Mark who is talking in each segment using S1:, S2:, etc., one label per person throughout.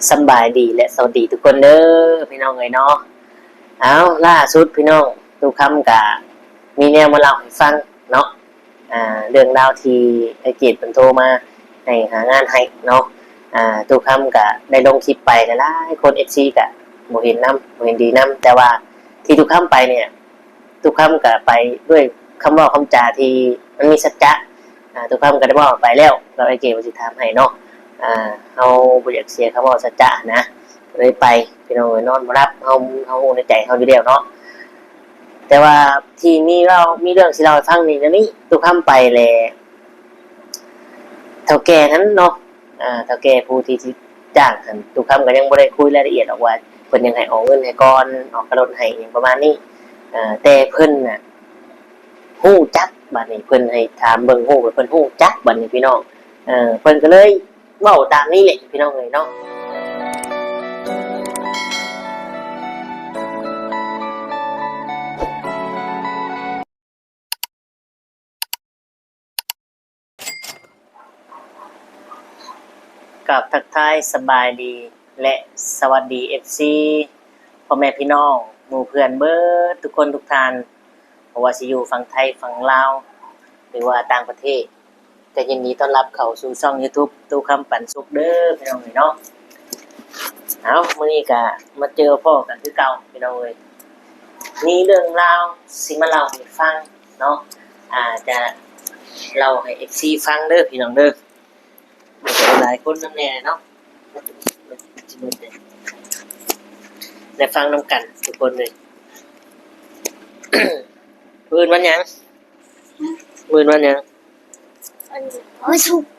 S1: สบายดีและสวัสดีทุกคนเด้อพี่น้องเอ๋ยเนาะเอาล่าสุดพี่น้องทุกคำกะมีแนวมาเล่าให้ฟังเนาะเรื่องราวที่ไอเกดเป็นโทรมาให้หางานให้เนาะทุกคำกะได้ลงคลิปไปหลายคนเอฟซีกะโมเห็นน้ำโมเห็นดีน้ำแต่ว่าที่ทุกคำไปเนี่ยทุกคำกะไปด้วยคำว่าคำจาที่มันมีสัจจะทุกคำก็ได้บอกไปแล้วเราไอเกดมาสิถามให้เนาะเขาบ่อยากเสียคำว่าสัจจะนะเลยไปพี่น้องนอนมารับเขาในใจเขาอยู่เดียวเนาะแต่ว่าที่มีเรื่องที่เราฟังนี่ทุกคำไปเลยเท่าแก่นั้นเนาะเท่าแก่ผู้ที่จ้างทุกคำก็ยังไม่ได้คุยรายละเอียดออกว่าเพิ่นยังให้ออกเงินให้ก่อนออกกระโดดให้อย่างประมาณนี้แต่เพิ่นน่ะฮู้จักบัดนี้เพิ่นให้ถามเบิ่งฮู้เพิ่นฮู้จักบัดนี้พี่น้องเพิ่นก็เลยเว้าตามนี้แหละพี่น้องเอ้ยเนาะกับทักทายสบายดีและสวัสดี FC พ่อแม่พี่น้องหมู่เพื่อนเบิดทุกคนทุกท่านบ่ว่าสิอยู่ฝั่งไทยฝั่งลาวหรือว่าต่างประเทศก็ยินดีต้อนรับเข้าสู่ช่อง YouTube ตู้คำปันสุขเด้อพี่น้องเอ้ยเนาะเอามื้อนี้ก็มาเจอพ่อกันคือเก่าพี่น้องเอ้ยมีเรื่องราวสิมาเล่าให้ฟังเนาะจะเล่าให้ FC ฟังเด้อพี่น้องเด้อหลายคนนำแน่เนาะได้ฟังนำกันทุกคนเลย มื้อวันหยังมื้อวันหยัง
S2: วันศุกร์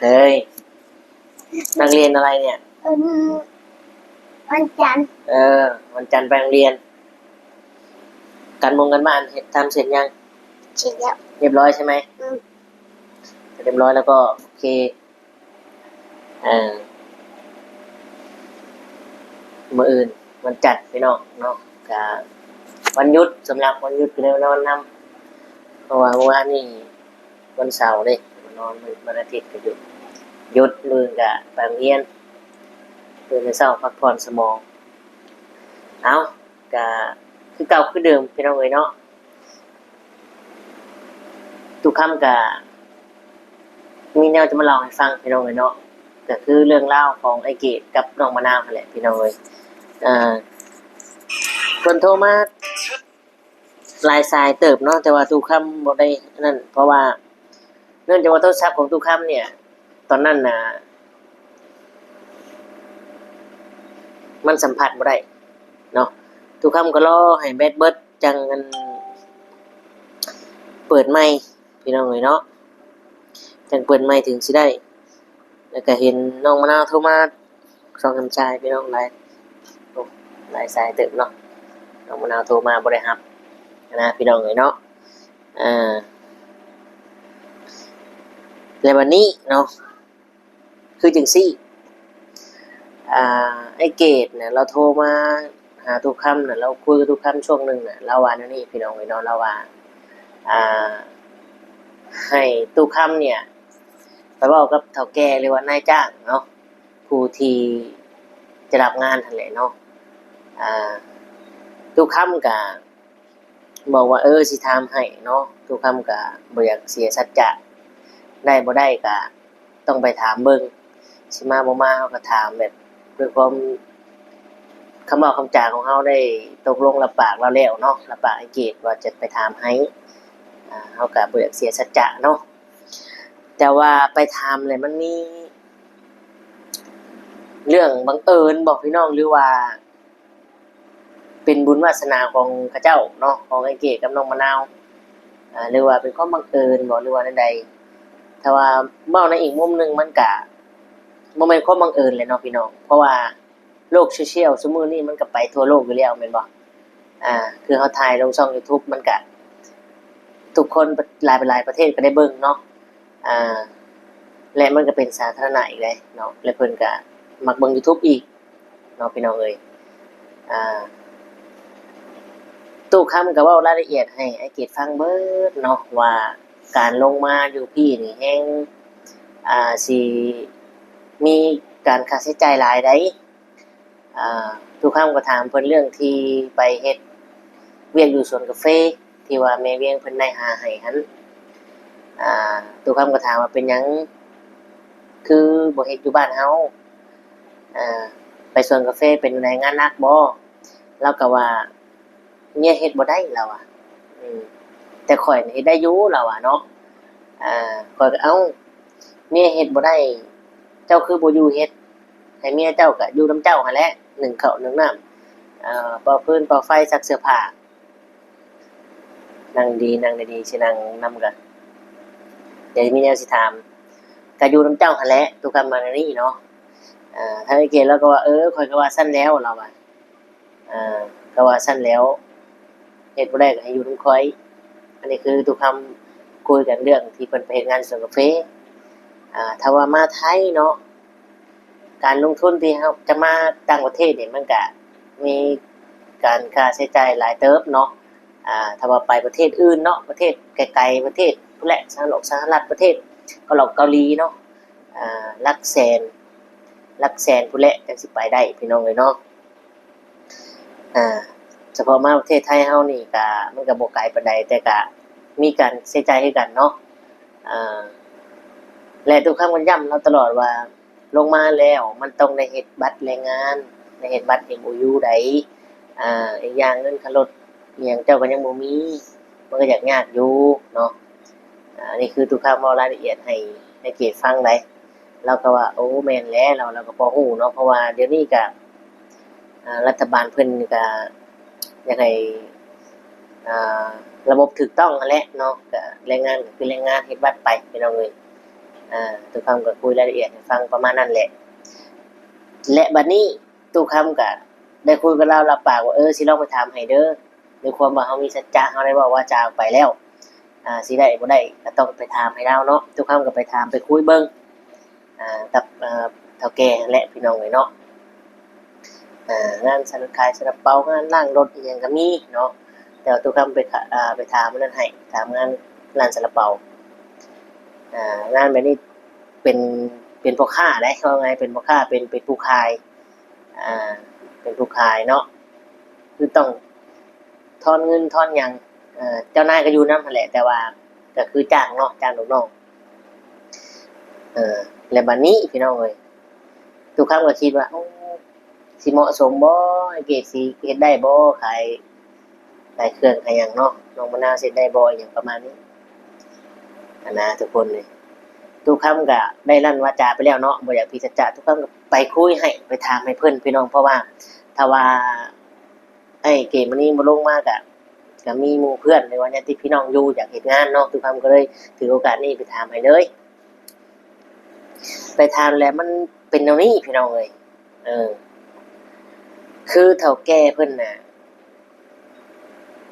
S1: เฮ้ยนักเรียนอะไรเนี่ย
S2: วันจันทร์
S1: วันจันทร์ไปโรงเรียนการกันบ้านทำเสร็จยัง
S2: เสร็จแล้ว
S1: เรียบร้อยใช่ไหมเรียบร้อยแล้วก็โอเคมื้ออื่นวันจันทร์พี่น้องเนาะก็วันหยุดสำหรับวันหยุดคือในวันนำเพราะว่าเมื่อวานนี่วันเสาร์นี่นอนวันอาทิตย์ก็หยุดมื้อก็ไปโรงเรียนตื่นเช้าพักผ่อนสมองเอาก็คือเก่าคือเดิมพี่น้องเอ้ยเนาะทุกคำก็มีแนวจะมาเล่าให้ฟังพี่น้องเอ้ยเนาะก็คือเรื่องเล่าของไอเกดกับน้องมะนาวนั่นแหละพี่น้องเอ้ยคนโทรมาหลายสายเติบเนาะแต่ว่าทุกคำบ่ได้นั่นเพราะว่าเนื่องจากว่าโทรศัพท์ของทุกคำเนี่ยตอนนั้นน่ะมันสัมผัสบ่ได้เนาะทุกคำก็รอให้แบตเบิดจังกันเปิดไมค์พี่น้องเอ้ยเนาะจังเปิดไมค์ถึงสิได้แล้วก็เห็นน้องมะนาวโทรมา2-3สายพี่น้องหลายสายเติบเนาะน้องมะนาวโทรมาบ่ได้รับนะพี่น้องเอ้ยเนาะแล้ววันนี้เนาะคือจังซี่ไอ้เกดเนี่ยเราโทรมาหาทุกคำน่ะเราคุยกับทุกคำช่วงนึงน่ะเราว่านั่นนี่พี่น้องเอ้ยเนาะเราว่าให้ทุกคำเนี่ยไปเว้ากับเฒ่าแก่หรือว่านายจ้างเนาะผู้ที่จะรับงานนั่นแหละเนาะทุกคำก็บอกว่าสิถามให้เนาะทุกคำก็บ่อยากเสียสัจจะได้บ่ได้ก็ต้องไปถามเบิ่งสิมาบ่มาเฮาก็ถามแบบด้วยความคำเว้าคำจาของเฮาได้ตกลงรับปากเราแล้วเนาะรับปากไอ้เกดว่าจะไปถามให้เฮาก็บ่อยากเสียสัจจะเนาะแต่ว่าไปถามเลยมันมีเรื่องบังเอิญบอกพี่น้องหรือว่าเป็นบุญวาสนาของเขาเจ้าเนาะของไอ้เกดกับน้องมะนาวหรือว่าเป็นความบังเอิญบ่หรือว่าใดๆถ้าว่าเว้าในอีกมุมนึงมันก็บ่แม่นความบังเอิญเลยเนาะพี่น้องเพราะว่าโลกโซเชียลซุมื้อนี้มันก็ไปทั่วโลกอยู่แล้วแม่นบ่คือเฮาถ่ายลงช่อง YouTube มันก็ทุกคนหลายประเทศก็ได้เบิ่งเนาะและมันก็เป็นสาธารณะอีกเลยเนาะและเพิ่นก็มักเบิ่ง YouTube อีกเนาะพี่น้องเอ้ยตู้คำก็เว้ารายละเอียดให้ไอ้เกดฟังเบิดเนาะว่าการลงมาอยู่พี่นี่แฮงสิมี การค่าใช้จ่ายหลายได้ทุกครั้งก็ถามเพิ่นเรื่องที่ไปเฮ็ดเวียกอยู่สวนกาแฟที่ว่าแม่เวียงเพิ่นได้หาให้หันทุกครั้งก็ถามว่าเป็นหยังคือบ่เฮ็ดอยู่บ้านเฮาไปสวนกาแฟเป็นจั่งใดงานหนักบ่เราก็ว่าเมียเฮ็ดบ่ได้เราอะแต่ข้อยนี่เฮ็ดได้อยู่เราอะเนาะข้อยก็เอ้าเมียเฮ็ดบ่ได้เจ้าคือบ่อยู่เฮ็ดให้เมียเจ้าก็อยู่นำเจ้าหั่นแหละนึ่งข้าวนึ่งน้ำเป่าฟืนเป่าไฟซักเสื้อผ้านั่งดีนั่งดีๆสินั่งนำกันเดี๋ยวมีแนวสิถามก็อยู่นำเจ้าหั่นแหละทุกคำมานี่เนาะถ้าไอ้เกศแล้วก็ว่าข้อยก็ว่าซั่นแล้วเราอะก็ว่าซั่นแล้วเฮ็ดบ่ได้ก็ให้อยู่นำข้อยอันนี้คือทุกคำคุยกันเรื่องที่เพิ่นไปเฮ็ดงานสวนกาแฟถ้าว่ามาไทยเนาะการลงทุนที่เฮาจะมาต่างประเทศนี่มันก็มีการค่าใช้จ่ายหลายเติบเนาะถ้าว่าไปประเทศอื่นเนาะประเทศไกลๆประเทศพุ่นแหละสหรัฐประเทศเกาหลีเนาะหลักแสนพุ่นแหละจังสิไปได้พี่น้องเอ้ยเนาะเฉพาะมาประเทศไทยเฮานี่ก็มันก็บ่ไกลปานใดแต่ก็มีการใช้จ่ายคือกันเนาะและทุกครั้งมันย้ำเราตลอดว่าลงมาแล้วมันต้องได้เฮ็ดบัตรแรงงานได้เฮ็ดบัตร MOU ใดอีกอย่างเงินค่ารถอิหยังเจ้าก็ยังบ่มีมันก็ยากอยู่เนาะนี่คือทุกครั้งเว้ารายละเอียดให้เกรดฟังได้เราก็ว่าโอ้แม่นแล้วเราก็พอฮู้เนาะเพราะว่าเดี๋ยวนี้ก็รัฐบาลเพิ่นก็อยากให้ระบบถูกต้องนั่นแหละเนาะก็แรงงานก็คือแรงงานเฮ็ดบัตรไปพี่น้องเอ้ยทุกคำก็คุยรายละเอียดให้ฟังประมาณนั้นแหละและบัดนี้ทุกคำก็ได้คุยกับเรารับปากว่าสิลองไปถามให้เด้อด้วยความว่าเฮามีสัจจะเฮาได้บอกว่าจะเอาไปแล้วสิได้บ่ได้ก็ต้องไปถามให้เราเนาะทุกคำก็ไปถามไปคุยเบิ่งกับเฒ่าแก่และพี่น้องเอ้ยเนาะงานสขายซาลาเปางานล้างรถอีหยังก็มีเนาะแต่ว่าทุกคำไปถามมันนั้นให้ถามงานร้านซาลาเปางานแบบนี้เป็นพ่อค้าได้ว่าไงเป็นพ่อค้าเป็นผู้ขายเป็นผู้ขายเนาะคือต้องทอนเงินทอนหยังเจ้านายก็อยู่นำหั่นแหละแต่ว่าก็คือจ้างเนาะจ้างลูกน้องแล้วบัดนี้พี่น้องเอ้ยทุกครั้งก็คิดว่าสิเหมาะสมบ่ไอ้เกดสิเฮ็ดได้บ่ขายเครื่องขายหยังเนาะน้องมะนาวสิเฮ็ดได้บ่หยังประมาณนี้นะทุกคนเลยทุกคำก็ได้ลั่นวาจาไปแล้วเนาะบ่อยากพิจารณาทุกคำก็ไปคุยให้ไปถามให้เพิ่นพี่น้องเพราะว่าถ้าว่าไอ้เกมมันนี้บ่ลงมากก็มีหมู่เพื่อนในวันนี้ที่พี่น้องอยู่อยากเฮ็ดงานเนาะทุกคำก็เลยถือโอกาสนี้ไปถามให้เลยไปถามแล้วมันเป็นแนวนี้พี่น้องเอ้ยคือเฒ่าแก่เพิ่นน่ะ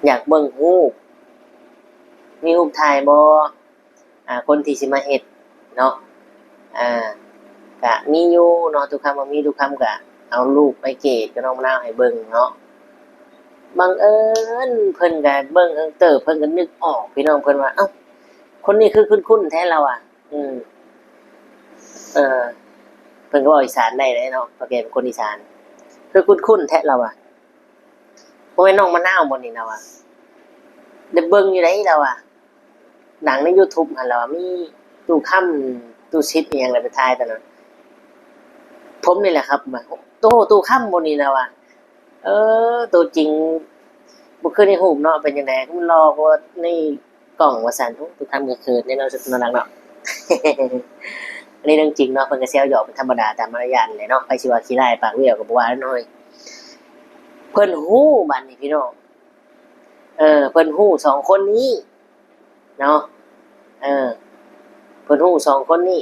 S1: อยากเบิ่งรูปมีรูปถ่ายบ่คนที่สิมาเฮ็ดเนาะก็มีอยู่เนาะทุกคำว่ามีทุกคำก็เอารูปไปเกตกับน้องมะนาวให้เบิ่งเนาะบังเอิญเพิ่นก็เบิ่งเพิ่นก็นึกออกพี่น้องเพิ่นว่าเอ้าคนนี้คือคุ้นๆแท้เราอ่ะเพิ่นก็เว้าอีสานได้เนาะเพราะแกเป็นคนอีสานคือคุ้นๆแท้เราอ่ะบ่แม่นน้องมะนาวบ่นี่เราอ่ะได้เบิ่งอยู่ได้เราอ่ะหนังใน YouTube หั่นเรามีตู้ค่ำตู้ชิดอีหยังแล้วไปถ่ายตอนนั้นผมนี่แหละครับว่าตู้ค่ำบ่นี่นะว่าตัวจริงบ่คือในรูปเนาะเป็นจังได๋มันหล่อกว่าในกล้องว่าซั่นตู้ค่ำก็คือในเนาะน่ารักเนาะ อันนี้เรื่องจริงเนาะเพิ่นก็แซวหยอกเป็นธรรมดาตามมารยาทแหละเนาะใครสิว่าขี้ร้ายปากเบี้ยวก็บ่ว่าน้อยเพิ่นฮู้บัดนี้พี่น้องเพิ่นฮู้2คนนี้เนาะเพิ่นฮู้2คนนี้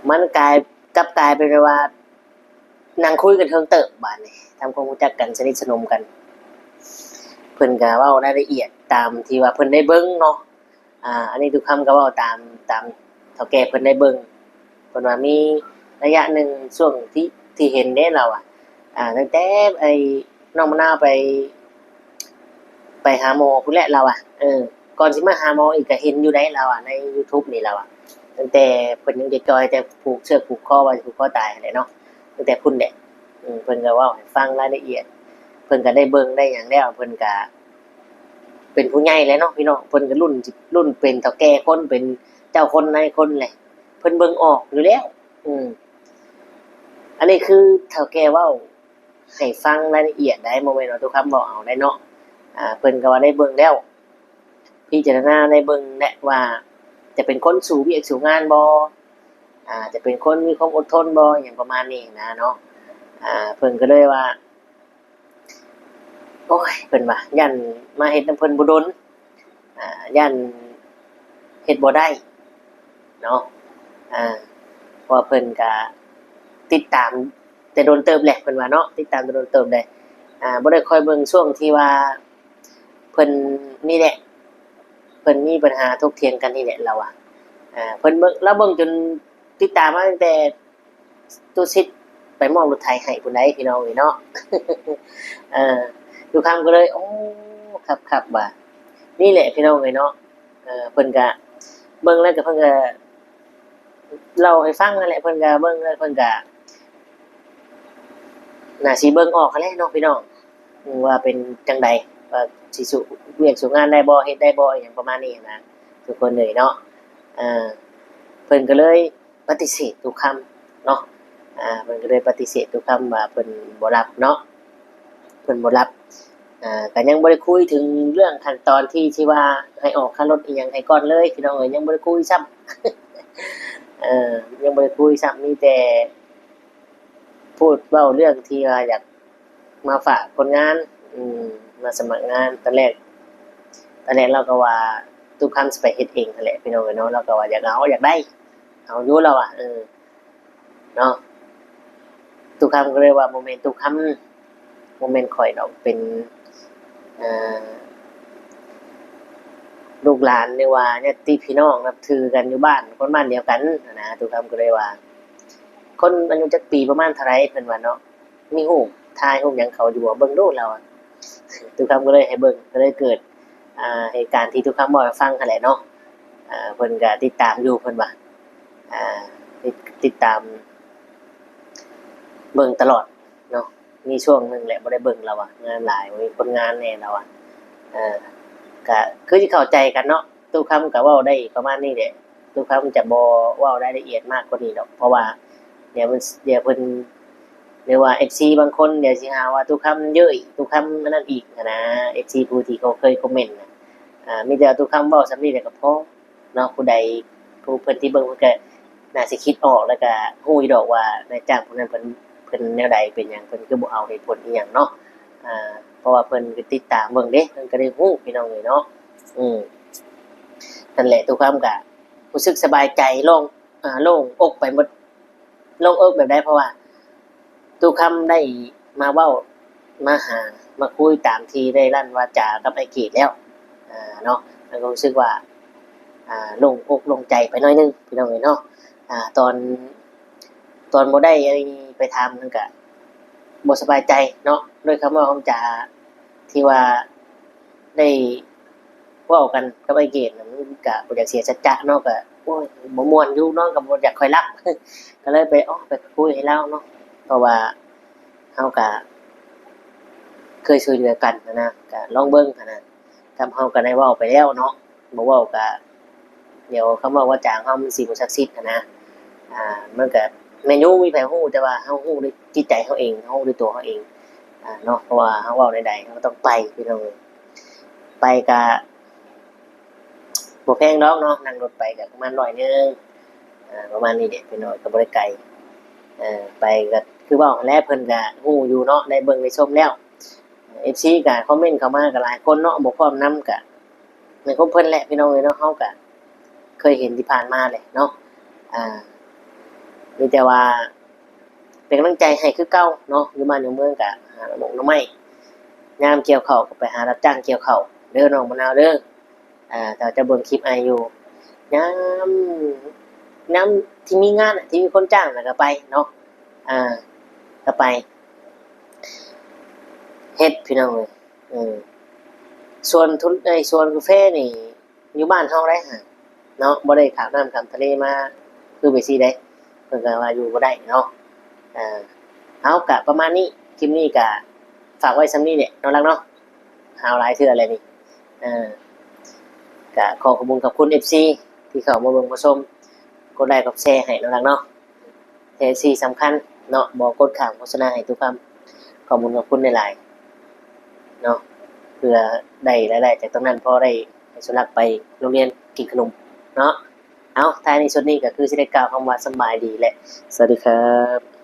S1: มันกลายเป็นว่านั่งคุยกันเทิงเติบบัดนี้ทำความรู้จักกันสนิทสนมกันเพิ่นก็เว้ารายละเอียดตามที่ว่าเพิ่นได้เบิ่งเนาะอันนี้ทุกคำก็เว้าตามเฒ่าแก่เพิ่นได้เบิ่งเพิ่นว่ามีระยะหนึ่งช่วงที่เห็นเด้เราตั้งแต่ไอ้น้องมะนาวไปหาหมอพุ่นแหละเราก่อนสิมาหาหมออีกก็เห็นอยู่ได้เราใน YouTube นี่เรา ตั้งแต่เพิ่นยังเด็กจอยแต่ผูกเชือกผูกคอไว้ผูกคอตายอะไรเนาะตั้งแต่พุ่นแหละเพิ่นก็เว้าให้ฟังรายละเอียดเพิ่นก็ได้เบิ่งได้หยังแล้วเพิ่นก็เป็นผู้ใหญ่แล้วเนาะพี่น้องเพิ่นก็รุ่นเป็นเฒ่าแก่คนเป็นเจ้าคนนายคนแหละเพิ่นเบิ่งออกอยู่แล้วอันนี้คือเฒ่าแก่เว้าให้ฟังรายละเอียดได้บ่แม่นว่าทุกคำบอกเอาได้เนาะเพิ่นก็ว่าได้เบิ่งแล้วพิจารณาได้เบิ่งแหละว่าจะเป็นคนสู่เวียกสู่งานบ่จะเป็นคนมีความอดทนบ่อย่างประมาณนี้นะเนาะเพิ่นก็เลยว่าโอ้ยเพิ่นว่ายันมาเฮ็ดนำเพิ่นบ่ดนยันเฮ็ดบ่ได้เนาะเพราะว่าเพิ่นก็ติดตามแต่โดนเติบแหละเพิ่นว่าเนาะติดตามแต่โดนเติบได้บ่ได้ค่อยเบิ่งช่วงที่ว่าเพิ่นนี่แหละเพิ่นมีปัญหาถกเถียงกันนี่แหละเราเพิ่นเบิ่งเราเบิ่งจนติดตามมาตั้งแต่ตู้ซิดไปมอบรถไถให้พุ่นใดพี่น้องเอ้ยเนาะ ทุกคำก็เลยโอ้ครับว่านี่แหละพี่น้องเอ้ยเนาะเพิ่นก็เบิ่งแล้วก็เพิ่นก็เล่าให้ฟังนั่นแหละเพิ่นก็เบิ่งแล้วเพิ่นก็น่าสิเบิ่งออกหั้นแหละเนาะพี่น้องว่าเป็นจังใดว่าสิสู่เวียกสู่งานได้บ่เฮ็ดได้บ่หยังประมาณนี้นะทุกคนเลยเนาะเพิ่นก็เลยปฏิเสธทุกคำเนาะเพิ่นก็เลยปฏิเสธทุกคำว่าเพิ่นบ่รับเนาะเพิ่นบ่รับก็ยังบ่ได้คุยถึงเรื่องขั้นตอนที่ว่าให้ออกค่ารถอีหยังให้ก่อนเลยพี่น้องเอ้ยยังบ่ได้คุยซ้ำยังบ่ได้คุยซ้ำมีแต่พูดเว้าเรื่องที่ว่าอยากมาฝากคนงานมาสมัครงานตอนแรกเราก็ว่าทุกครั้งสิไปเฮ็ดเองนั่นแหละพี่น้องเอ้ยเนาะเราก็ว่าอยากได้เอาอยู่แล้วเนาะทุกคำก็เลยว่าโมเมนต์ทุกคำโมเมนต์ข่อยดอกเป็นลูกหลานเรียกว่าญาติพี่น้องนับถือกันอยู่บ้านคนบ้านเดียวกันนะทุกคำก็เลยว่าคนอายุจักปีประมาณเท่าไรเพิ่นว่าเนาะมีรูปถ่ายรูปหยังเขาอยู่บ่เบิ่งดูเราทุกคำก็เลยให้เบิ่งก็เลยเกิดเหตุการณ์ที่ทุกคำบ่ให้ฟังนั่นแหละเนาะเพิ่นก็ติดตามอยู่เพิ่นว่าติดตามเบิ่งตลอดเนาะมีช่วงนึงแหละบ่ได้เบิ่งเรางานหลายมีคนงานแน่เราก็คือสิเข้าใจกันเนาะทุกคำก็เว้าได้ประมาณนี้แหละทุกคำจะบ่เว้ารายละเอียดมากกว่านี้ดอกเพราะว่าเดี๋ยวเพิ่นเรียกว่า FC บางคนเดี๋ยวสิหาว่าทุกคำเย้ยทุกคำนั่นอีกนะ FC ผู้ที่เขาเคยคอมเมนต์มีแต่ทุกคำเว้าสำนี้แหละก็พอเนาะผู้ใดผู้เพิ่นที่เบิ่งเพิ่นก็น่าสิคิดออกแล้วก็ฮู้อยู่ดอกว่านายจ้างผู้นั้นเพิ่นแนวใดเป็นหยังเพิ่นคือบ่เอาเหตุผลอีหยังเนาะเพราะว่าเพิ่นก็ติดตามเบิ่งเด้เพิ่นก็ได้ฮู้พี่น้องเอ้ยเนาะนั่นแหละทุกคำก็รู้สึกสบายใจโล่งอกไปหมดโล่งอกแบบใดเพราะว่าทุกคำได้มาเว้ามาหามาคุยตามที่ได้ลั่นวาจากับไอ้เกดแล้วเนาะแล้วก็รู้สึกว่าโล่งอกโล่งใจไปหน่อยนึงพี่น้องเอ้ยเนาะตอนบ่ได้ไปทำนั่นก็บ่สบายใจเนาะด้วยคำว่าของจาที่ว่าได้เว้ากันกับไอ้เกดมันก็บ่อยากเสียสัจจะเนาะก็โอ้ยบ่ม่วนอยู่เนาะก็บ่อยากค่อยรับ ก็เลยไปไปคุยให้เลาเนาะเพราะว่าเฮาก็เคยช่วยเหลือกันนะก็ลองเบิ่งนะทำเฮาก็ได้เว้าไปแล้วเนาะบ่เว้าก็เดี๋ยวคำว่าจางเฮามันสิบ่ศักดิ์สิทธิ์นะมันก็แม่นอยู่มีไผฮู้แต่ว่าเฮาฮู้ด้วยจิตใจเฮาเองเฮาด้วยตัวเฮาเองเนาะเพราะว่าเฮาเว้าใดๆเฮาก็ต้องไปพี่น้องไปก็บ่แพงดอกเนาะนั่งรถไปก็ประมาณ100นึงประมาณนี้เด้พี่น้องก็บ่ได้ไกลไปก็คือเว้าหั่นแหละเพิ่นก็ฮู้อยู่เนาะได้เบิ่งได้ชมแล้ว FC ก็คอมเมนต์เข้ามาก็หลายคนเนาะบ่พร้อมนำก็แม่นของเพิ่นแหละพี่น้องเอ้ยเนาะเฮาก็เคยเห็นที่ผ่านมาแหละเนาะมีแต่ว่าเป็นกำลังใจให้คือเก่าเนาะอยู่บ้านอยู่เมืองก็หาหมกหน่อไม้ยามเกี่ยวข้าวก็ไปหารับจ้างเกี่ยวข้าวเด้อน้องมะนาวเด้อถ้าจะเบิ่งคลิปอ้ายอยู่ยามที่มีงานที่มีคนจ้างน่ะก็ไปเนาะก็ไปเฮ็ดพี่น้องเอ้ยส่วนกาแฟนี่อยู่บ้านเฮาได้ เนาะบ่ได้ข้ามน้ำข้ามทะเลมาคือไปซี่ได้เพิ่นก็ว่าอยู่บ่ได้เนาะเอากะประมาณนี้คลิปนี้กะฝากไว้ซ้ำนี้แหละเนาะลักเนาะหาวหลายเทื่ออะไรนี่เออกะขอขอบคุณกับคุณ FC ที่เข้ามาเบิ่งมาชมกดไลค์กดแชร์ให้เนาะลักเนาะแต่ที่สำคัญเนาะบ่กดข้ามโฆษณาให้ทุกคำขอบคุณกับคุณหลายๆเนาะเพื่อได้รายได้จากตรงนั้นพอได้ให้สุนัขไปโรงเรียนกินขนมเนาะเอาท้ายในส่วนนี้ก็คือสิได้กล่าวคำว่าสำบายดีแหละสวัสดีครับ